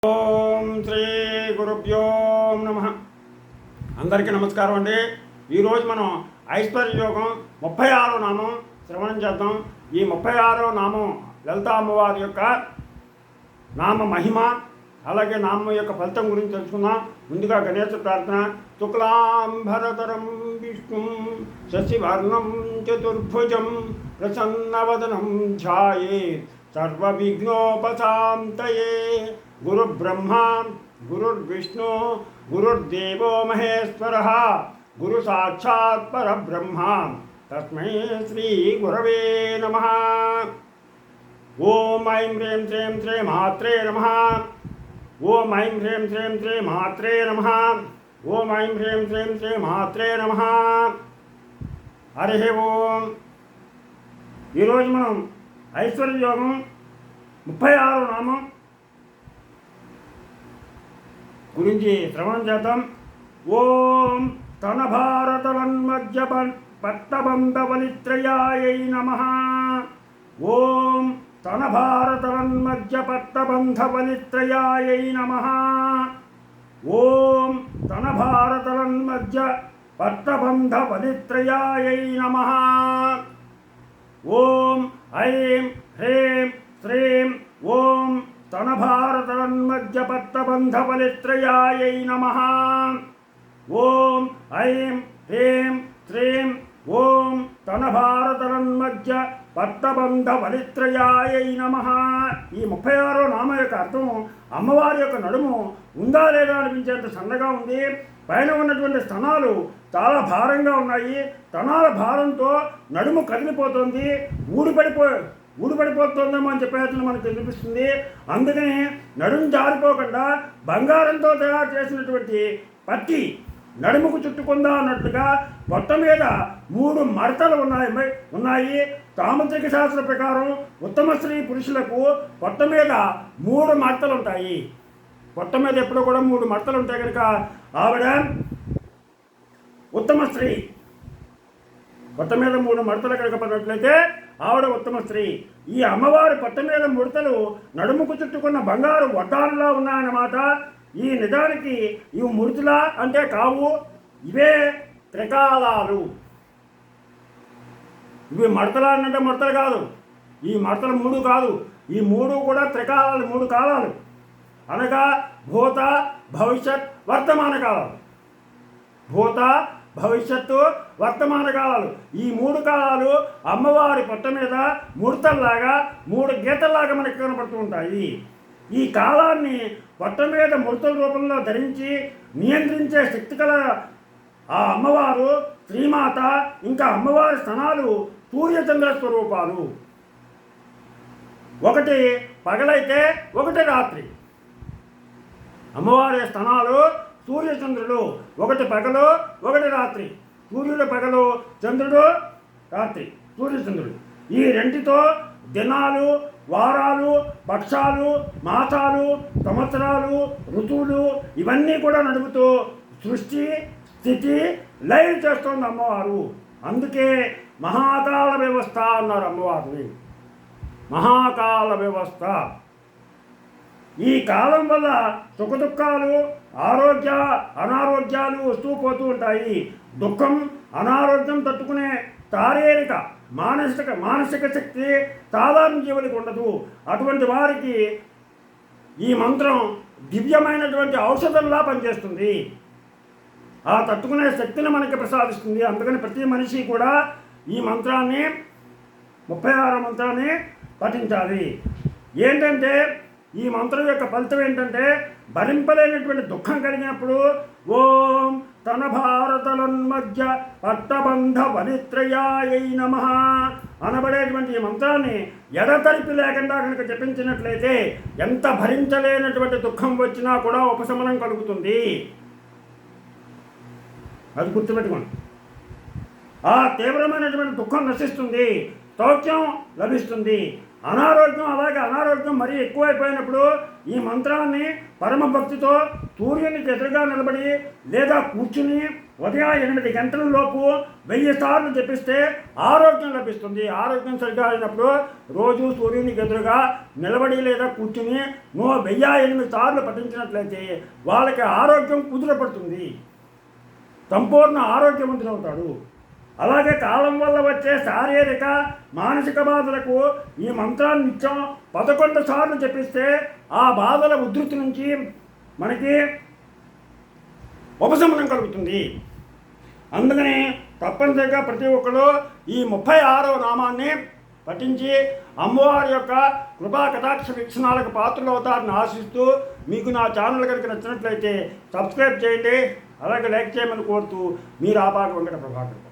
ఓం శ్రీ గురుభ్యో నమః. అందరికీ నమస్కారం అండి. ఈరోజు మనం ఐశ్వర్యయోగం 36వ నామం శ్రవణం చేద్దాం. ఈ 36వ నామం లలితా అమ్మవారి యొక్క నామ మహిమ, అలాగే నామం యొక్క ఫలితం గురించి తెలుసుకుందాం. ముందుగా గణేశ ప్రార్థన. శుక్లాంబరధరం విష్ణుం శశివర్ణం చతుర్భుజం ప్రసన్నవదనం ధ్యాయేత్ సర్వవిఘ్నోపశాంతయే. గురుబ్రహ్మా గురుర్విష్ణు గురుర్దేవో మహేశ్వరః గురు సాక్షాత్ పరబ్రహ్మ తస్మై శ్రీ గురవే నమః. ఓం ఐం హ్రీం శ్రీం శ్రీ మాత్రే నమః. ఓం ఐం హ్రీం శ్రీం శ్రీ మాత్రే నమః. ఓం ఐం హ్రీం శ్రీం శ్రీ మాత్రే నమః. హరి ఓం. ఈరోజు మనం ఐశ్వర్యయోగం 36వ నామం గురించి శ్రవణం చేద్దాం. ఓం తన భారతలన్మధ్య పట్టబంధవలిత్రయాయై నమః. ఓం తన భారతలన్మధ్య పట్టబంధవలిత్రయాయై నమః. ఓం తన భారతలన్మధ్య పట్టబంధవలిత్రయాయై నమః. ఓం ఐం హ్రీం శ్రీం ఓం తన భారతలన్మధ్య పట్టబంధవలిత్రయాయై నమః. ఓం ఐం హ్రీం శ్రీం ఓం తన భారతలన్మధ్య పట్టబంధవలిత్రయాయై నమః. ఈ 36వ నామ యొక్క అర్థం అమ్మవారి యొక్క నడుము ఉందా లేదా అనిపించేంత సన్నగా ఉంది. పైన ఉన్నటువంటి స్తనాలు చాలా భారంగా ఉన్నాయి. స్తనాల భారంతో నడుము కదిలిపోతుంది, ఊడిపడిపోతుందేమో అని చెప్పేసి మనకు అనిపిస్తుంది. అందుకని నడుము జారిపోకుండా బంగారంతో తయారు చేసినటువంటి పట్టి నడుముకు చుట్టుకుందా అన్నట్లుగా పొట్ట మీద 3 మడతలు ఉన్నాయి. తాంత్రిక శాస్త్ర ప్రకారం ఉత్తమ స్త్రీ పురుషులకు పొట్ట మీద 3 మడతలు ఉంటాయి. పొట్ట మీద ఎప్పుడూ కూడా 3 మడతలు ఉంటాయి కనుక ఆవిడ ఉత్తమ స్త్రీ. పొట్ట మీద 3 మడతలు కనుక పడినట్లయితే ఆవిడ ఉత్తమ స్త్రీ. ఈ అమ్మవారి పొట్ట మీద ముడతలు నడుముకు చుట్టుకున్న బంగారు వడ్డాలులా ఉన్నాయన్నమాట. ఈ నిజానికి ఇవి ముడుతులా అంటే కావు, ఇవే త్రికాలాలు. ఇవి మడతలా అంటే మడతలు కాదు, ఈ మడతలు 3 కాదు, ఈ 3 కూడా త్రికాలాలు, 3 కాలాలు అనగా భూత భవిష్యత్ వర్తమాన కాలాలు. భూత భవిష్యత్తు వర్తమాన కాలాలు. ఈ 3 కాలాలు అమ్మవారి పొట్ట మీద ముడతల్లాగా 3 గీతల్లాగా మనకు కనపడుతూ ఉంటాయి. ఈ కాలాన్ని పొట్ట మీద ముడతల రూపంలో ధరించి నియంత్రించే శక్తి కల ఆ అమ్మవారు శ్రీమాత. ఇంకా అమ్మవారి స్థనాలు సూర్యచంద్ర స్వరూపాలు. ఒకటి పగలైతే ఒకటి రాత్రి. అమ్మవారి స్థనాలు సూర్యచంద్రుడు, ఒకటి పగలు ఒకటి రాత్రి. సూర్యుడు పగలు, చంద్రుడు రాత్రి. సూర్యచంద్రుడు ఈ రెంటితో దినాలు, వారాలు, పక్షాలు, మాసాలు, సంవత్సరాలు, ఋతువులు ఇవన్నీ కూడా నడుపుతూ సృష్టి స్థితి లయం చేస్తోంది అమ్మవారు. అందుకే మహాకాల వ్యవస్థ అన్నారు అమ్మవారిని. మహాకాల వ్యవస్థ. ఈ కాలం వల్ల సుఖదుఖాలు, అనారోగ్యాలు వస్తూ పోతూ ఉంటాయి. దుఃఖం, అనారోగ్యం తట్టుకునే శారీరక మానసిక శక్తి సాధారణ జీవులకు ఉండదు. అటువంటి వారికి ఈ మంత్రం దివ్యమైనటువంటి ఔషధంలా పనిచేస్తుంది. ఆ తట్టుకునే శక్తిని మనకి ప్రసాదిస్తుంది. అందుకని ప్రతి మనిషి కూడా ఈ మంత్రాన్ని 36వ మంత్రాన్ని పఠించాలి. ఏంటంటే ఈ మంత్రం యొక్క ఫలితం ఏంటంటే భరింపలేనటువంటి దుఃఖం కలిగినప్పుడు ఓం తన భారతలన్మధ్య పట్టబంధవలిత్రయాయై నమః అనబడేటువంటి ఈ మంత్రాన్ని ఎడతెరిపి లేకుండా కనుక జపించినట్లయితే ఎంత భరించలేనటువంటి దుఃఖం వచ్చినా కూడా ఉపశమనం కలుగుతుంది. అది గుర్తుపెట్టుకోండి. ఆ తీవ్రమైనటువంటి దుఃఖం నశిస్తుంది, సౌఖ్యం లభిస్తుంది. అనారోగ్యం, అలాగే అనారోగ్యం మరీ ఎక్కువైపోయినప్పుడు ఈ మంత్రాన్ని పరమ భక్తితో సూర్యునికి ఎదురుగా నిలబడి లేదా కూర్చుని ఉదయం 8 గంటల లోపు 1000 సార్లు జపిస్తే ఆరోగ్యం లభిస్తుంది. ఆరోగ్యం సరిగ్గా అయినప్పుడు రోజు సూర్యునికి ఎదురుగా నిలబడి లేదా కూర్చుని 1008 సార్లు పఠించినట్లయితే వాళ్ళకి ఆరోగ్యం కుదురపడుతుంది, సంపూర్ణ ఆరోగ్యవంతుడవుతాడు. అలాగే కాలం వల్ల వచ్చే శారీరక మానసిక బాధలకు ఈ మంత్రాన్ని నిత్యం 11 సార్లు జపిస్తే ఆ బాధల ఉధృతి నుంచి మనకి ఉపశమనం కలుగుతుంది. అందుకని తప్పనిసరిగా ప్రతి ఒక్కరు ఈ 36వ నామాన్ని పఠించి అమ్మవారి యొక్క కృపా కటాక్ష వీక్షణాలకు పాత్రలు అవుతారని ఆశిస్తూ, మీకు నా ఛానల్ కనుక నచ్చినట్లయితే సబ్స్క్రైబ్ చేయండి, అలాగే లైక్ చేయమని కోరుతూ, మీరు ఆపాక వెంకట ప్రభాకర్.